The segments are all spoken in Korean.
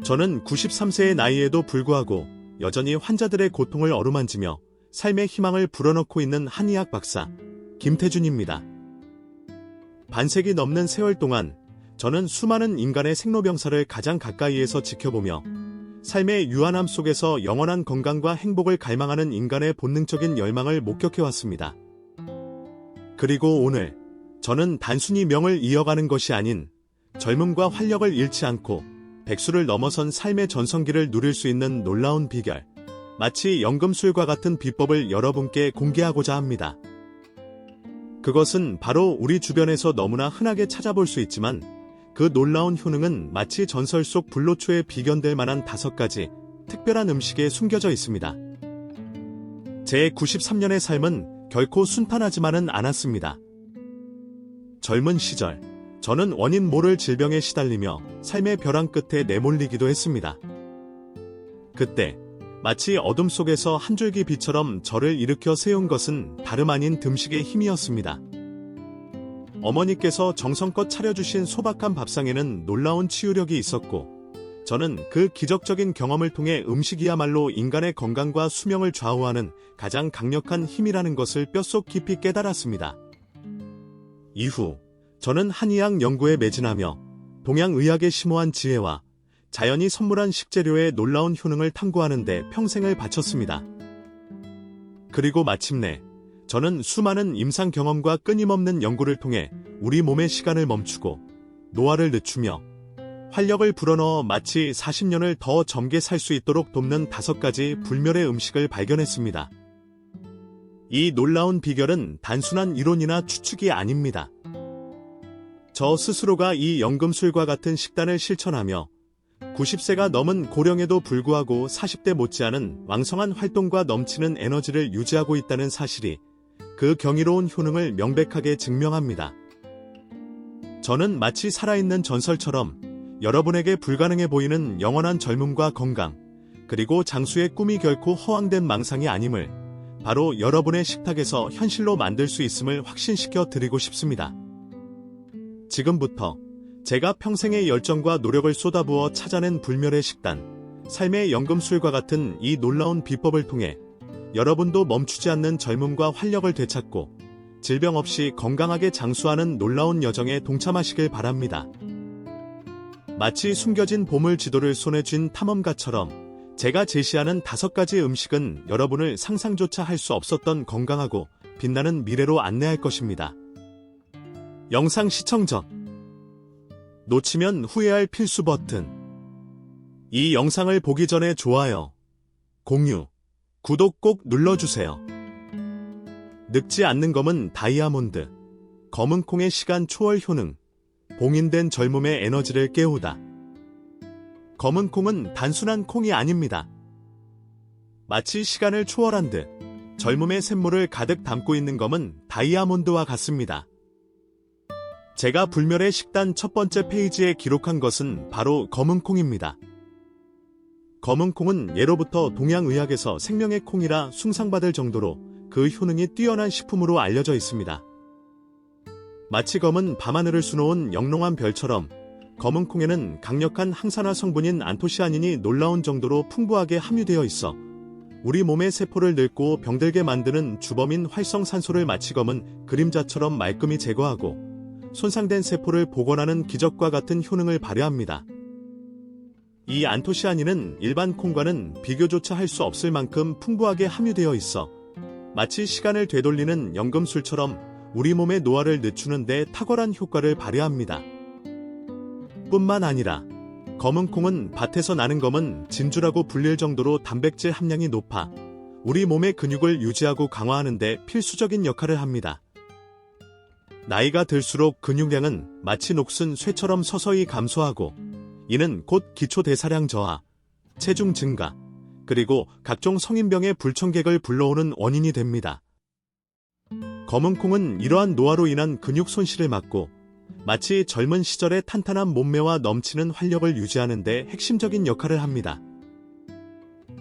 저는 93세의 나이에도 불구하고 여전히 환자들의 고통을 어루만지며 삶의 희망을 불어넣고 있는 한의학 박사 김태준입니다. 반세기 넘는 세월 동안 저는 수많은 인간의 생로병사를 가장 가까이에서 지켜보며 삶의 유한함 속에서 영원한 건강과 행복을 갈망하는 인간의 본능적인 열망을 목격해왔습니다. 그리고 오늘 저는 단순히 명을 이어가는 것이 아닌 젊음과 활력을 잃지 않고 백수를 넘어선 삶의 전성기를 누릴 수 있는 놀라운 비결, 마치 연금술과 같은 비법을 여러분께 공개하고자 합니다. 그것은 바로 우리 주변에서 너무나 흔하게 찾아볼 수 있지만 그 놀라운 효능은 마치 전설 속 불로초에 비견될 만한 5가지 특별한 음식에 숨겨져 있습니다. 제 93년의 삶은 결코 순탄하지만은 않았습니다. 젊은 시절, 저는 원인 모를 질병에 시달리며 삶의 벼랑 끝에 내몰리기도 했습니다. 그때 마치 어둠 속에서 한 줄기 빛처럼 저를 일으켜 세운 것은 다름 아닌 듬식의 힘이었습니다. 어머니께서 정성껏 차려주신 소박한 밥상에는 놀라운 치유력이 있었고, 저는 그 기적적인 경험을 통해 음식이야말로 인간의 건강과 수명을 좌우하는 가장 강력한 힘이라는 것을 뼛속 깊이 깨달았습니다. 이후 저는 한의학 연구에 매진하며 동양의학의 심오한 지혜와 자연이 선물한 식재료의 놀라운 효능을 탐구하는 데 평생을 바쳤습니다. 그리고 마침내 저는 수많은 임상 경험과 끊임없는 연구를 통해 우리 몸의 시간을 멈추고 노화를 늦추며 활력을 불어넣어 마치 40년을 더 젊게 살 수 있도록 돕는 5가지 불멸의 음식을 발견했습니다. 이 놀라운 비결은 단순한 이론이나 추측이 아닙니다. 저 스스로가 이 연금술과 같은 식단을 실천하며 90세가 넘은 고령에도 불구하고 40대 못지않은 왕성한 활동과 넘치는 에너지를 유지하고 있다는 사실이 그 경이로운 효능을 명백하게 증명합니다. 저는 마치 살아있는 전설처럼 여러분에게 불가능해 보이는 영원한 젊음과 건강, 그리고 장수의 꿈이 결코 허황된 망상이 아님을 바로 여러분의 식탁에서 현실로 만들 수 있음을 확신시켜 드리고 싶습니다. 지금부터 제가 평생의 열정과 노력을 쏟아부어 찾아낸 불멸의 식단, 삶의 연금술과 같은 이 놀라운 비법을 통해 여러분도 멈추지 않는 젊음과 활력을 되찾고 질병 없이 건강하게 장수하는 놀라운 여정에 동참하시길 바랍니다. 마치 숨겨진 보물 지도를 손에 쥔 탐험가처럼 제가 제시하는 5가지 음식은 여러분을 상상조차 할 수 없었던 건강하고 빛나는 미래로 안내할 것입니다. 영상 시청 전 놓치면 후회할 필수 버튼. 이 영상을 보기 전에 좋아요, 공유, 구독 꼭 눌러주세요. 늙지 않는 검은 다이아몬드, 검은 콩의 시간 초월 효능, 봉인된 젊음의 에너지를 깨우다. 검은 콩은 단순한 콩이 아닙니다. 마치 시간을 초월한 듯 젊음의 샘물을 가득 담고 있는 검은 다이아몬드와 같습니다. 제가 불멸의 식단 첫 번째 페이지에 기록한 것은 바로 검은 콩입니다. 검은 콩은 예로부터 동양의학에서 생명의 콩이라 숭상받을 정도로 그 효능이 뛰어난 식품으로 알려져 있습니다. 마치 검은 밤하늘을 수놓은 영롱한 별처럼 검은 콩에는 강력한 항산화 성분인 안토시아닌이 놀라운 정도로 풍부하게 함유되어 있어 우리 몸의 세포를 늙고 병들게 만드는 주범인 활성산소를 마치 검은 그림자처럼 말끔히 제거하고 손상된 세포를 복원하는 기적과 같은 효능을 발휘합니다. 이 안토시아닌은 일반 콩과는 비교조차 할 수 없을 만큼 풍부하게 함유되어 있어 마치 시간을 되돌리는 연금술처럼 우리 몸의 노화를 늦추는 데 탁월한 효과를 발휘합니다. 뿐만 아니라 검은 콩은 밭에서 나는 검은 진주라고 불릴 정도로 단백질 함량이 높아 우리 몸의 근육을 유지하고 강화하는 데 필수적인 역할을 합니다. 나이가 들수록 근육량은 마치 녹슨 쇠처럼 서서히 감소하고 이는 곧 기초대사량 저하, 체중 증가, 그리고 각종 성인병의 불청객을 불러오는 원인이 됩니다. 검은 콩은 이러한 노화로 인한 근육 손실을 막고 마치 젊은 시절의 탄탄한 몸매와 넘치는 활력을 유지하는 데 핵심적인 역할을 합니다.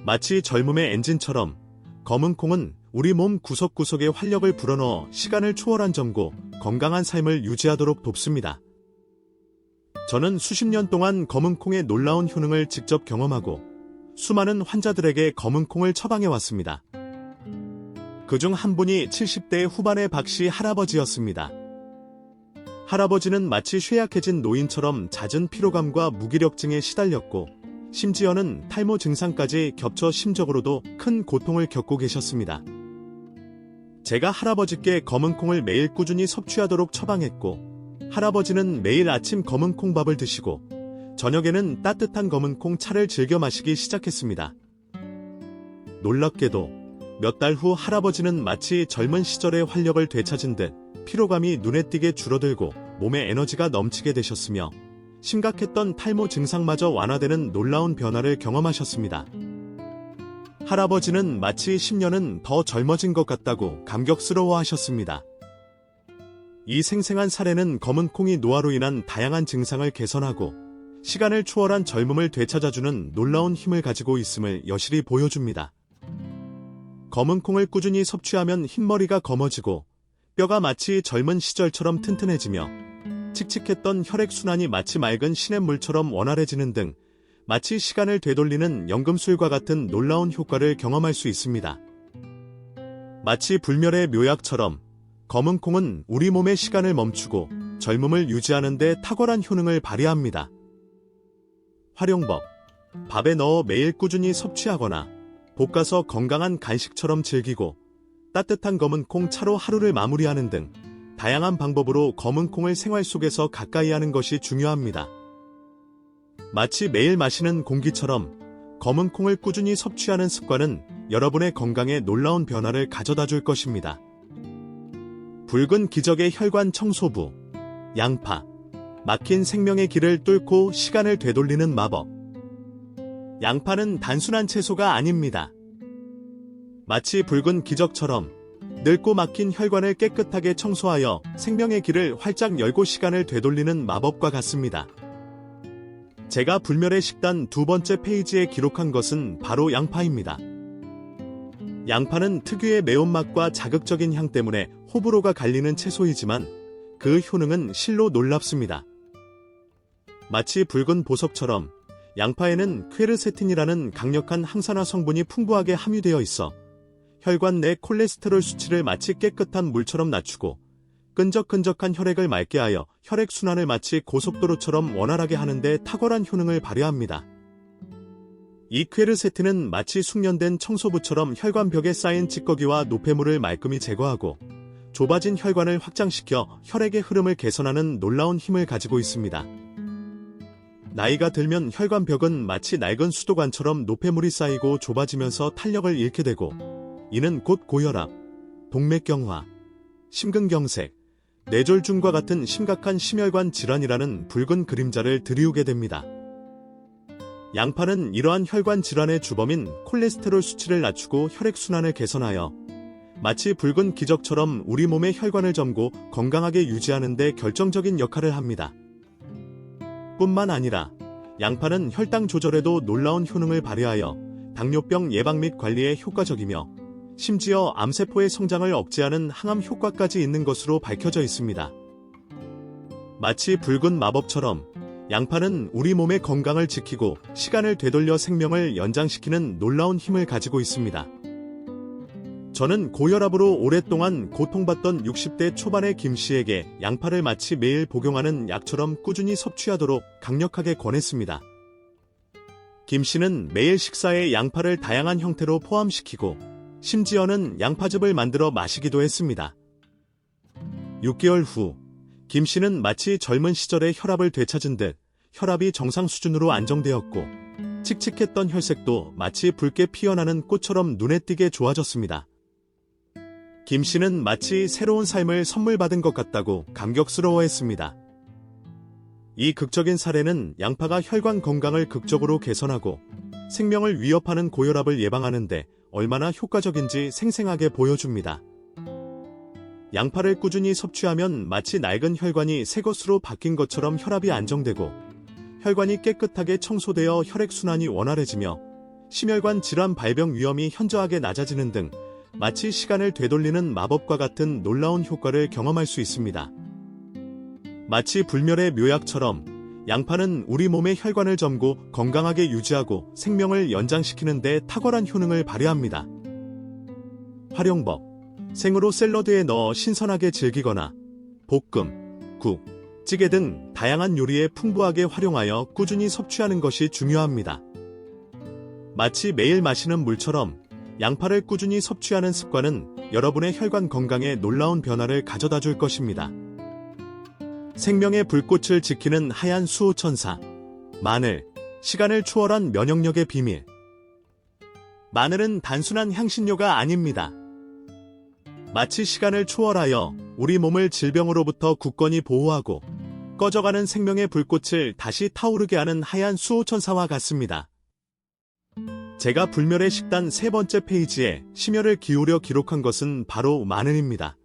마치 젊음의 엔진처럼 검은 콩은 우리 몸 구석구석에 활력을 불어넣어 시간을 초월한 젊고 건강한 삶을 유지하도록 돕습니다. 저는 수십 년 동안 검은콩의 놀라운 효능을 직접 경험하고 수많은 환자들에게 검은콩을 처방해왔습니다. 그중 한 분이 70대 후반의 박씨 할아버지였습니다. 할아버지는 마치 쇠약해진 노인처럼 잦은 피로감과 무기력증에 시달렸고 심지어는 탈모 증상까지 겹쳐 심적으로도 큰 고통을 겪고 계셨습니다. 제가 할아버지께 검은콩을 매일 꾸준히 섭취하도록 처방했고 할아버지는 매일 아침 검은콩밥을 드시고 저녁에는 따뜻한 검은콩 차를 즐겨 마시기 시작했습니다. 놀랍게도 몇 달 후 할아버지는 마치 젊은 시절의 활력을 되찾은 듯 피로감이 눈에 띄게 줄어들고 몸에 에너지가 넘치게 되셨으며 심각했던 탈모 증상마저 완화되는 놀라운 변화를 경험하셨습니다. 할아버지는 마치 10년은 더 젊어진 것 같다고 감격스러워 하셨습니다. 이 생생한 사례는 검은콩이 노화로 인한 다양한 증상을 개선하고 시간을 초월한 젊음을 되찾아주는 놀라운 힘을 가지고 있음을 여실히 보여줍니다. 검은콩을 꾸준히 섭취하면 흰머리가 검어지고 뼈가 마치 젊은 시절처럼 튼튼해지며 칙칙했던 혈액순환이 마치 맑은 시냇물처럼 원활해지는 등 마치 시간을 되돌리는 연금술과 같은 놀라운 효과를 경험할 수 있습니다. 마치 불멸의 묘약처럼 검은콩은 우리 몸의 시간을 멈추고 젊음을 유지하는 데 탁월한 효능을 발휘합니다. 활용법: 밥에 넣어 매일 꾸준히 섭취하거나 볶아서 건강한 간식처럼 즐기고 따뜻한 검은콩 차로 하루를 마무리하는 등 다양한 방법으로 검은콩을 생활 속에서 가까이 하는 것이 중요합니다. 마치 매일 마시는 공기처럼 검은콩을 꾸준히 섭취하는 습관은 여러분의 건강에 놀라운 변화를 가져다 줄 것입니다. 붉은 기적의 혈관 청소부, 양파, 막힌 생명의 길을 뚫고 시간을 되돌리는 마법. 양파는 단순한 채소가 아닙니다. 마치 붉은 기적처럼 늙고 막힌 혈관을 깨끗하게 청소하여 생명의 길을 활짝 열고 시간을 되돌리는 마법과 같습니다. 제가 불멸의 식단 2번째 페이지에 기록한 것은 바로 양파입니다. 양파는 특유의 매운맛과 자극적인 향 때문에 호불호가 갈리는 채소이지만 그 효능은 실로 놀랍습니다. 마치 붉은 보석처럼 양파에는 퀘르세틴이라는 강력한 항산화 성분이 풍부하게 함유되어 있어 혈관 내 콜레스테롤 수치를 마치 깨끗한 물처럼 낮추고 끈적끈적한 혈액을 맑게 하여 혈액순환을 마치 고속도로처럼 원활하게 하는 데 탁월한 효능을 발휘합니다. 이 퀘르세틴은 마치 숙련된 청소부처럼 혈관벽에 쌓인 찌꺼기와 노폐물을 말끔히 제거하고 좁아진 혈관을 확장시켜 혈액의 흐름을 개선하는 놀라운 힘을 가지고 있습니다. 나이가 들면 혈관벽은 마치 낡은 수도관처럼 노폐물이 쌓이고 좁아지면서 탄력을 잃게 되고 이는 곧 고혈압, 동맥경화, 심근경색, 뇌졸중과 같은 심각한 심혈관 질환이라는 붉은 그림자를 들이우게 됩니다. 양파는 이러한 혈관 질환의 주범인 콜레스테롤 수치를 낮추고 혈액순환을 개선하여 마치 붉은 기적처럼 우리 몸의 혈관을 점고 건강하게 유지하는 데 결정적인 역할을 합니다. 뿐만 아니라 양파는 혈당 조절에도 놀라운 효능을 발휘하여 당뇨병 예방 및 관리에 효과적이며 심지어 암세포의 성장을 억제하는 항암 효과까지 있는 것으로 밝혀져 있습니다. 마치 붉은 마법처럼 양파는 우리 몸의 건강을 지키고 시간을 되돌려 생명을 연장시키는 놀라운 힘을 가지고 있습니다. 저는 고혈압으로 오랫동안 고통받던 60대 초반의 김 씨에게 양파를 마치 매일 복용하는 약처럼 꾸준히 섭취하도록 강력하게 권했습니다. 김 씨는 매일 식사에 양파를 다양한 형태로 포함시키고 심지어는 양파즙을 만들어 마시기도 했습니다. 6개월 후 김 씨는 마치 젊은 시절의 혈압을 되찾은 듯 혈압이 정상 수준으로 안정되었고 칙칙했던 혈색도 마치 붉게 피어나는 꽃처럼 눈에 띄게 좋아졌습니다. 김 씨는 마치 새로운 삶을 선물 받은 것 같다고 감격스러워했습니다. 이 극적인 사례는 양파가 혈관 건강을 극적으로 개선하고 생명을 위협하는 고혈압을 예방하는데 얼마나 효과적인지 생생하게 보여줍니다. 양파를 꾸준히 섭취하면 마치 낡은 혈관이 새 것으로 바뀐 것처럼 혈압이 안정되고 혈관이 깨끗하게 청소되어 혈액순환이 원활해지며 심혈관 질환 발병 위험이 현저하게 낮아지는 등 마치 시간을 되돌리는 마법과 같은 놀라운 효과를 경험할 수 있습니다. 마치 불멸의 묘약처럼 양파는 우리 몸의 혈관을 젊고 건강하게 유지하고 생명을 연장시키는 데 탁월한 효능을 발휘합니다. 활용법: 생으로 샐러드에 넣어 신선하게 즐기거나 볶음, 국, 찌개 등 다양한 요리에 풍부하게 활용하여 꾸준히 섭취하는 것이 중요합니다. 마치 매일 마시는 물처럼 양파를 꾸준히 섭취하는 습관은 여러분의 혈관 건강에 놀라운 변화를 가져다 줄 것입니다. 생명의 불꽃을 지키는 하얀 수호천사, 마늘, 시간을 초월한 면역력의 비밀. 마늘은 단순한 향신료가 아닙니다. 마치 시간을 초월하여 우리 몸을 질병으로부터 굳건히 보호하고 꺼져가는 생명의 불꽃을 다시 타오르게 하는 하얀 수호천사와 같습니다. 제가 불멸의 식단 3번째 페이지에 심혈을 기울여 기록한 것은 바로 마늘입니다.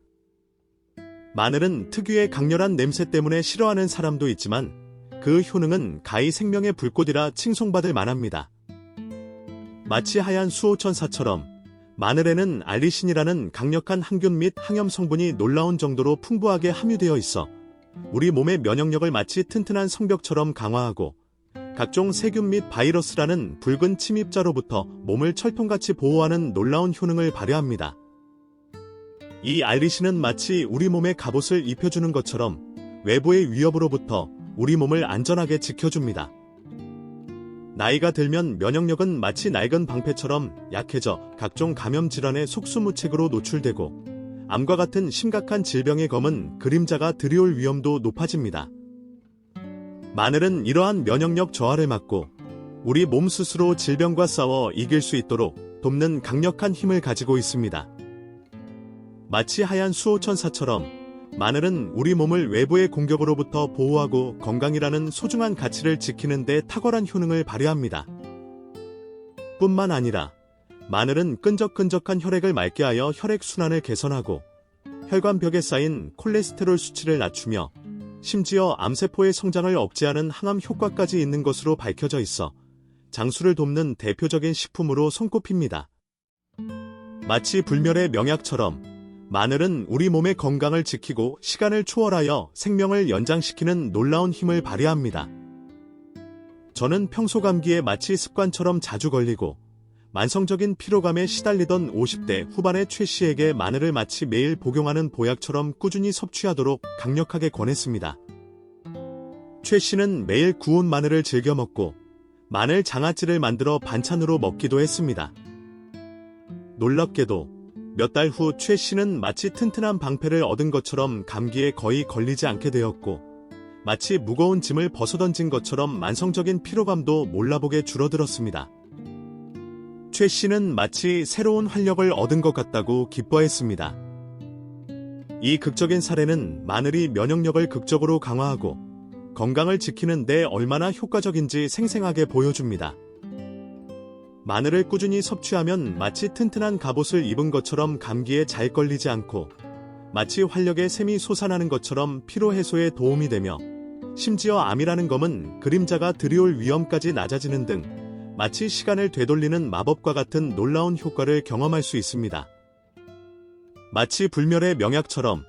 마늘은 특유의 강렬한 냄새 때문에 싫어하는 사람도 있지만 그 효능은 가히 생명의 불꽃이라 칭송받을 만합니다. 마치 하얀 수호천사처럼 마늘에는 알리신이라는 강력한 항균 및 항염 성분이 놀라운 정도로 풍부하게 함유되어 있어 우리 몸의 면역력을 마치 튼튼한 성벽처럼 강화하고 각종 세균 및 바이러스라는 붉은 침입자로부터 몸을 철통같이 보호하는 놀라운 효능을 발휘합니다. 이 알리신은 마치 우리 몸에 갑옷을 입혀주는 것처럼 외부의 위협으로부터 우리 몸을 안전하게 지켜줍니다. 나이가 들면 면역력은 마치 낡은 방패처럼 약해져 각종 감염 질환의 속수무책으로 노출되고 암과 같은 심각한 질병의 검은 그림자가 들이올 위험도 높아집니다. 마늘은 이러한 면역력 저하를 막고 우리 몸 스스로 질병과 싸워 이길 수 있도록 돕는 강력한 힘을 가지고 있습니다. 마치 하얀 수호천사처럼 마늘은 우리 몸을 외부의 공격으로부터 보호하고 건강이라는 소중한 가치를 지키는 데 탁월한 효능을 발휘합니다. 뿐만 아니라 마늘은 끈적끈적한 혈액을 맑게 하여 혈액순환을 개선하고 혈관벽에 쌓인 콜레스테롤 수치를 낮추며 심지어 암세포의 성장을 억제하는 항암 효과까지 있는 것으로 밝혀져 있어 장수를 돕는 대표적인 식품으로 손꼽힙니다. 마치 불멸의 명약처럼 마늘은 우리 몸의 건강을 지키고 시간을 초월하여 생명을 연장시키는 놀라운 힘을 발휘합니다. 저는 평소 감기에 마치 습관처럼 자주 걸리고 만성적인 피로감에 시달리던 50대 후반의 최 씨에게 마늘을 마치 매일 복용하는 보약처럼 꾸준히 섭취하도록 강력하게 권했습니다. 최 씨는 매일 구운 마늘을 즐겨 먹고 마늘 장아찌를 만들어 반찬으로 먹기도 했습니다. 놀랍게도 몇 달 후 최 씨는 마치 튼튼한 방패를 얻은 것처럼 감기에 거의 걸리지 않게 되었고 마치 무거운 짐을 벗어던진 것처럼 만성적인 피로감도 몰라보게 줄어들었습니다. 최 씨는 마치 새로운 활력을 얻은 것 같다고 기뻐했습니다. 이 극적인 사례는 마늘이 면역력을 극적으로 강화하고 건강을 지키는 데 얼마나 효과적인지 생생하게 보여줍니다. 마늘을 꾸준히 섭취하면 마치 튼튼한 갑옷을 입은 것처럼 감기에 잘 걸리지 않고 마치 활력의 샘이 솟아나는 것처럼 피로 해소에 도움이 되며 심지어 암이라는 검은 그림자가 들이올 위험까지 낮아지는 등 마치 시간을 되돌리는 마법과 같은 놀라운 효과를 경험할 수 있습니다. 마치 불멸의 명약처럼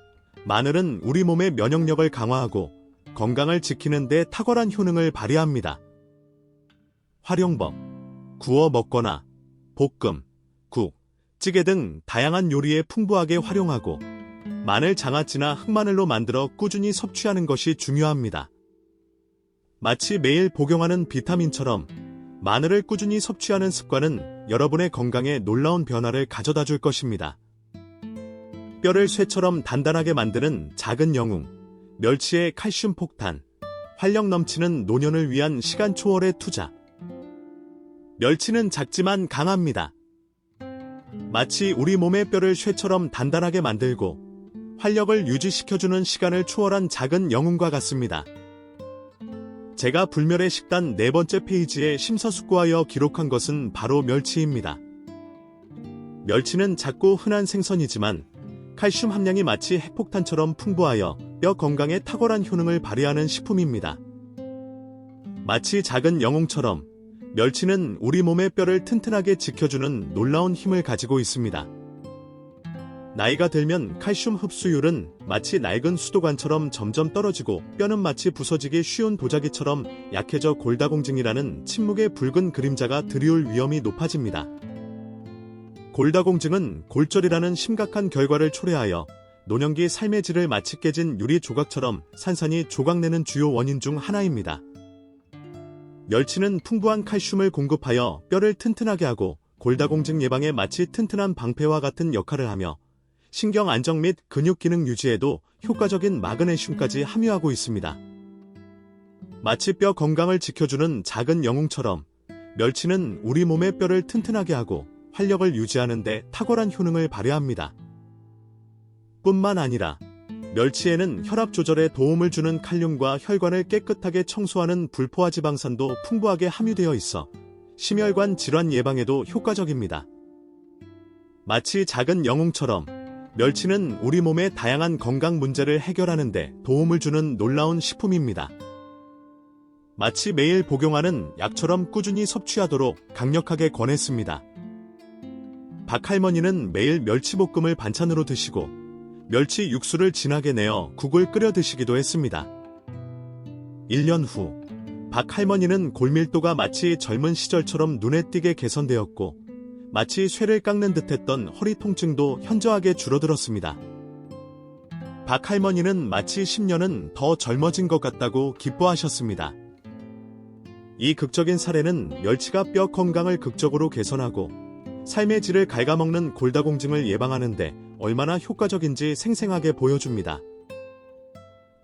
마늘은 우리 몸의 면역력을 강화하고 건강을 지키는 데 탁월한 효능을 발휘합니다. 활용법: 구워 먹거나 볶음, 국, 찌개 등 다양한 요리에 풍부하게 활용하고 마늘 장아찌나 흑마늘로 만들어 꾸준히 섭취하는 것이 중요합니다. 마치 매일 복용하는 비타민처럼 마늘을 꾸준히 섭취하는 습관은 여러분의 건강에 놀라운 변화를 가져다 줄 것입니다. 뼈를 쇠처럼 단단하게 만드는 작은 영웅, 멸치의 칼슘 폭탄, 활력 넘치는 노년을 위한 시간 초월의 투자. 멸치는 작지만 강합니다. 마치 우리 몸의 뼈를 쇠처럼 단단하게 만들고 활력을 유지시켜주는 시간을 초월한 작은 영웅과 같습니다. 제가 불멸의 식단 4번째 페이지에 심사숙고하여 기록한 것은 바로 멸치입니다. 멸치는 작고 흔한 생선이지만 칼슘 함량이 마치 핵폭탄처럼 풍부하여 뼈 건강에 탁월한 효능을 발휘하는 식품입니다. 마치 작은 영웅처럼 멸치는 우리 몸의 뼈를 튼튼하게 지켜주는 놀라운 힘을 가지고 있습니다. 나이가 들면 칼슘 흡수율은 마치 낡은 수도관처럼 점점 떨어지고 뼈는 마치 부서지기 쉬운 도자기처럼 약해져 골다공증이라는 침묵의 붉은 그림자가 드리울 위험이 높아집니다. 골다공증은 골절이라는 심각한 결과를 초래하여 노년기 삶의 질을 마치 깨진 유리 조각처럼 산산이 조각내는 주요 원인 중 하나입니다. 멸치는 풍부한 칼슘을 공급하여 뼈를 튼튼하게 하고 골다공증 예방에 마치 튼튼한 방패와 같은 역할을 하며 신경 안정 및 근육 기능 유지에도 효과적인 마그네슘까지 함유하고 있습니다. 마치 뼈 건강을 지켜주는 작은 영웅처럼 멸치는 우리 몸의 뼈를 튼튼하게 하고 활력을 유지하는 데 탁월한 효능을 발휘합니다. 뿐만 아니라 멸치에는 혈압 조절에 도움을 주는 칼륨과 혈관을 깨끗하게 청소하는 불포화 지방산도 풍부하게 함유되어 있어 심혈관 질환 예방에도 효과적입니다. 마치 작은 영웅처럼 멸치는 우리 몸의 다양한 건강 문제를 해결하는 데 도움을 주는 놀라운 식품입니다. 마치 매일 복용하는 약처럼 꾸준히 섭취하도록 강력하게 권했습니다. 박할머니는 매일 멸치볶음을 반찬으로 드시고 멸치 육수를 진하게 내어 국을 끓여 드시기도 했습니다. 1년 후 박할머니는 골밀도가 마치 젊은 시절처럼 눈에 띄게 개선되었고 마치 쇠를 깎는 듯했던 허리 통증도 현저하게 줄어들었습니다. 박할머니는 마치 10년은 더 젊어진 것 같다고 기뻐하셨습니다. 이 극적인 사례는 멸치가 뼈 건강을 극적으로 개선하고 삶의 질을 갉아먹는 골다공증을 예방하는 데 얼마나 효과적인지 생생하게 보여줍니다.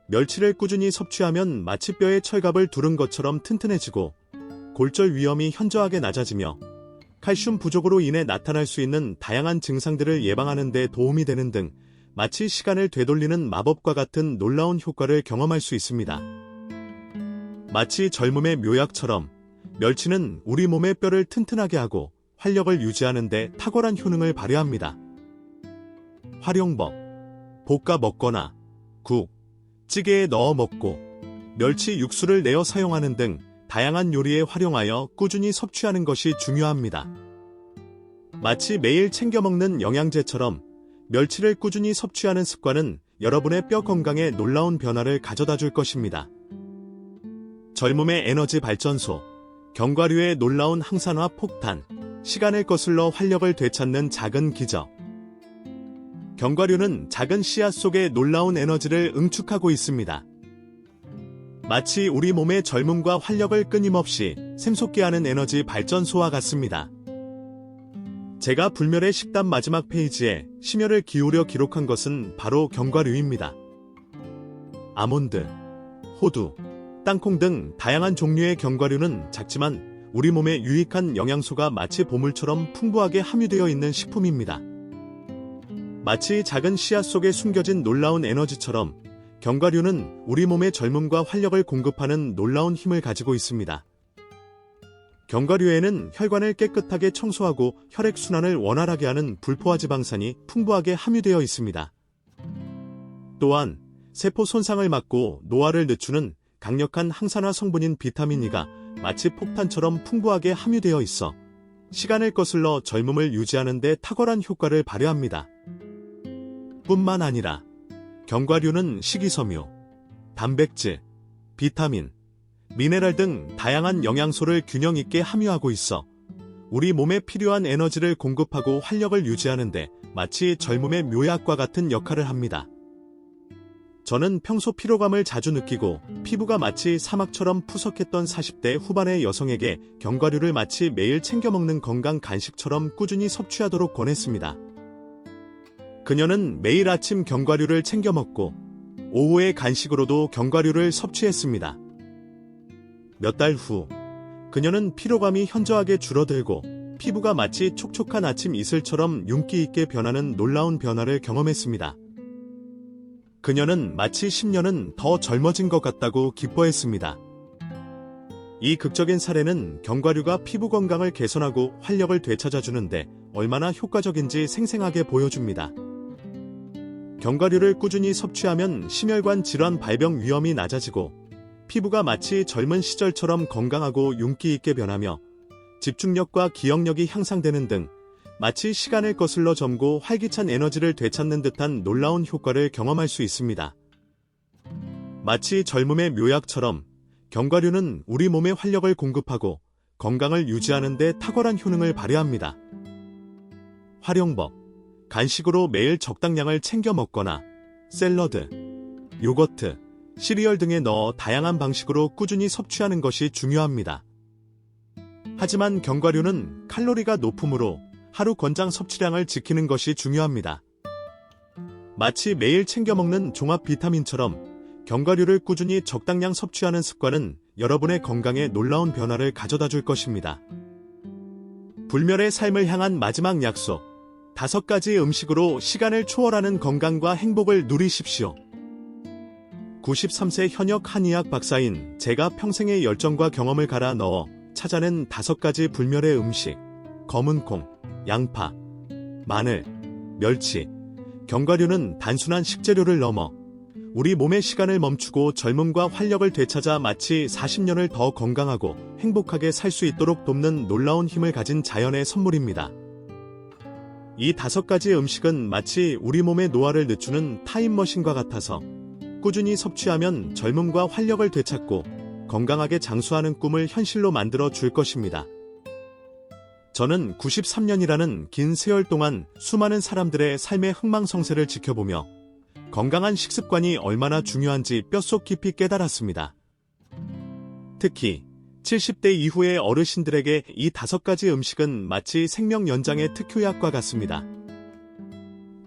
멸치를 꾸준히 섭취하면 마치 뼈에 철갑을 두른 것처럼 튼튼해지고 골절 위험이 현저하게 낮아지며 칼슘 부족으로 인해 나타날 수 있는 다양한 증상들을 예방하는 데 도움이 되는 등 마치 시간을 되돌리는 마법과 같은 놀라운 효과를 경험할 수 있습니다. 마치 젊음의 묘약처럼 멸치는 우리 몸의 뼈를 튼튼하게 하고 활력을 유지하는 데 탁월한 효능을 발휘합니다. 활용법: 볶아 먹거나 국, 찌개에 넣어 먹고 멸치 육수를 내어 사용하는 등 다양한 요리에 활용하여 꾸준히 섭취하는 것이 중요합니다. 마치 매일 챙겨 먹는 영양제처럼 멸치를 꾸준히 섭취하는 습관은 여러분의 뼈 건강에 놀라운 변화를 가져다 줄 것입니다. 젊음의 에너지 발전소, 견과류의 놀라운 항산화 폭탄, 시간을 거슬러 활력을 되찾는 작은 기적. 견과류는 작은 씨앗 속에 놀라운 에너지를 응축하고 있습니다. 마치 우리 몸의 젊음과 활력을 끊임없이 샘솟게 하는 에너지 발전소와 같습니다. 제가 불멸의 식단 마지막 페이지에 심혈을 기울여 기록한 것은 바로 견과류입니다. 아몬드, 호두, 땅콩 등 다양한 종류의 견과류는 작지만 우리 몸에 유익한 영양소가 마치 보물처럼 풍부하게 함유되어 있는 식품입니다. 마치 작은 씨앗 속에 숨겨진 놀라운 에너지처럼 견과류는 우리 몸의 젊음과 활력을 공급하는 놀라운 힘을 가지고 있습니다. 견과류에는 혈관을 깨끗하게 청소하고 혈액순환을 원활하게 하는 불포화 지방산이 풍부하게 함유되어 있습니다. 또한 세포 손상을 막고 노화를 늦추는 강력한 항산화 성분인 비타민 E가 마치 폭탄처럼 풍부하게 함유되어 있어 시간을 거슬러 젊음을 유지하는 데 탁월한 효과를 발휘합니다. 뿐만 아니라 견과류는 식이섬유, 단백질, 비타민, 미네랄 등 다양한 영양소를 균형 있게 함유하고 있어 우리 몸에 필요한 에너지를 공급하고 활력을 유지하는 데 마치 젊음의 묘약과 같은 역할을 합니다. 저는 평소 피로감을 자주 느끼고 피부가 마치 사막처럼 푸석했던 40대 후반의 여성에게 견과류를 마치 매일 챙겨 먹는 건강 간식처럼 꾸준히 섭취하도록 권했습니다. 그녀는 매일 아침 견과류를 챙겨 먹고 오후에 간식으로도 견과류를 섭취했습니다. 몇 달 후, 그녀는 피로감이 현저하게 줄어들고 피부가 마치 촉촉한 아침 이슬처럼 윤기 있게 변하는 놀라운 변화를 경험했습니다. 그녀는 마치 10년은 더 젊어진 것 같다고 기뻐했습니다. 이 극적인 사례는 견과류가 피부 건강을 개선하고 활력을 되찾아주는데 얼마나 효과적인지 생생하게 보여줍니다. 견과류를 꾸준히 섭취하면 심혈관 질환 발병 위험이 낮아지고 피부가 마치 젊은 시절처럼 건강하고 윤기 있게 변하며 집중력과 기억력이 향상되는 등 마치 시간을 거슬러 점고 활기찬 에너지를 되찾는 듯한 놀라운 효과를 경험할 수 있습니다. 마치 젊음의 묘약처럼 견과류는 우리 몸에 활력을 공급하고 건강을 유지하는 데 탁월한 효능을 발휘합니다. 활용법: 간식으로 매일 적당량을 챙겨 먹거나 샐러드, 요거트, 시리얼 등에 넣어 다양한 방식으로 꾸준히 섭취하는 것이 중요합니다. 하지만 견과류는 칼로리가 높으므로 하루 권장 섭취량을 지키는 것이 중요합니다. 마치 매일 챙겨 먹는 종합 비타민처럼 견과류를 꾸준히 적당량 섭취하는 습관은 여러분의 건강에 놀라운 변화를 가져다 줄 것입니다. 불멸의 삶을 향한 마지막 약속. 5가지 음식으로 시간을 초월하는 건강과 행복을 누리십시오. 93세 현역 한의학 박사인 제가 평생의 열정과 경험을 갈아 넣어 찾아낸 5가지 불멸의 음식. 검은 콩, 양파, 마늘, 멸치, 견과류는 단순한 식재료를 넘어 우리 몸의 시간을 멈추고 젊음과 활력을 되찾아 마치 40년을 더 건강하고 행복하게 살 수 있도록 돕는 놀라운 힘을 가진 자연의 선물입니다. 이 5가지 음식은 마치 우리 몸의 노화를 늦추는 타임머신과 같아서 꾸준히 섭취하면 젊음과 활력을 되찾고 건강하게 장수하는 꿈을 현실로 만들어 줄 것입니다. 저는 93년이라는 긴 세월 동안 수많은 사람들의 삶의 흥망성쇠를 지켜보며 건강한 식습관이 얼마나 중요한지 뼛속 깊이 깨달았습니다. 특히 70대 이후의 어르신들에게 이 5가지 음식은 마치 생명 연장의 특효약과 같습니다.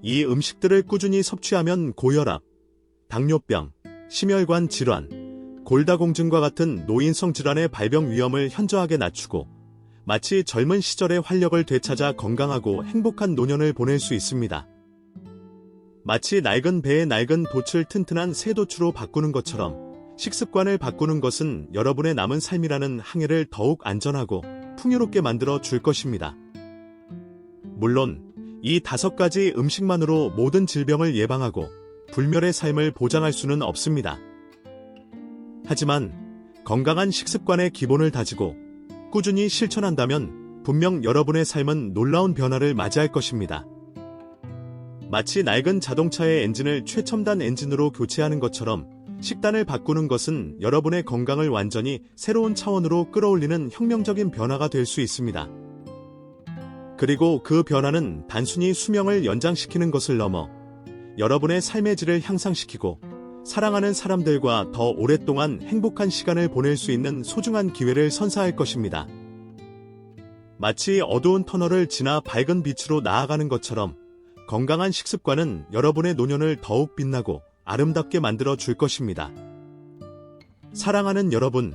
이 음식들을 꾸준히 섭취하면 고혈압, 당뇨병, 심혈관 질환, 골다공증과 같은 노인성 질환의 발병 위험을 현저하게 낮추고 마치 젊은 시절의 활력을 되찾아 건강하고 행복한 노년을 보낼 수 있습니다. 마치 낡은 배의 낡은 돛을 튼튼한 새 돛으로 바꾸는 것처럼 식습관을 바꾸는 것은 여러분의 남은 삶이라는 항해를 더욱 안전하고 풍요롭게 만들어 줄 것입니다. 물론 이 5가지 음식만으로 모든 질병을 예방하고 불멸의 삶을 보장할 수는 없습니다. 하지만 건강한 식습관의 기본을 다지고 꾸준히 실천한다면 분명 여러분의 삶은 놀라운 변화를 맞이할 것입니다. 마치 낡은 자동차의 엔진을 최첨단 엔진으로 교체하는 것처럼 식단을 바꾸는 것은 여러분의 건강을 완전히 새로운 차원으로 끌어올리는 혁명적인 변화가 될 수 있습니다. 그리고 그 변화는 단순히 수명을 연장시키는 것을 넘어 여러분의 삶의 질을 향상시키고 사랑하는 사람들과 더 오랫동안 행복한 시간을 보낼 수 있는 소중한 기회를 선사할 것입니다. 마치 어두운 터널을 지나 밝은 빛으로 나아가는 것처럼 건강한 식습관은 여러분의 노년을 더욱 빛나고 아름답게 만들어 줄 것입니다. 사랑하는 여러분,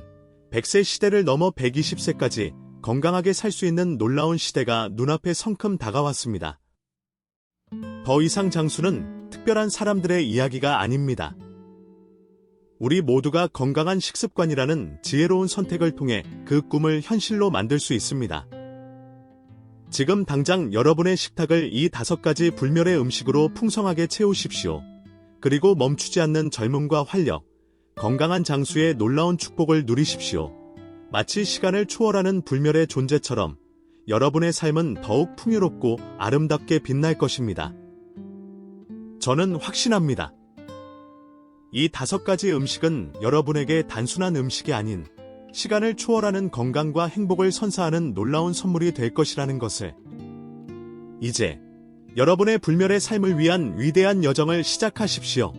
100세 시대를 넘어 120세까지 건강하게 살 수 있는 놀라운 시대가 눈앞에 성큼 다가왔습니다. 더 이상 장수는 특별한 사람들의 이야기가 아닙니다. 우리 모두가 건강한 식습관이라는 지혜로운 선택을 통해 그 꿈을 현실로 만들 수 있습니다. 지금 당장 여러분의 식탁을 이 5가지 불멸의 음식으로 풍성하게 채우십시오. 그리고 멈추지 않는 젊음과 활력, 건강한 장수의 놀라운 축복을 누리십시오. 마치 시간을 초월하는 불멸의 존재처럼 여러분의 삶은 더욱 풍요롭고 아름답게 빛날 것입니다. 저는 확신합니다. 이 5가지 음식은 여러분에게 단순한 음식이 아닌 시간을 초월하는 건강과 행복을 선사하는 놀라운 선물이 될 것이라는 것을. 이제 여러분의 불멸의 삶을 위한 위대한 여정을 시작하십시오.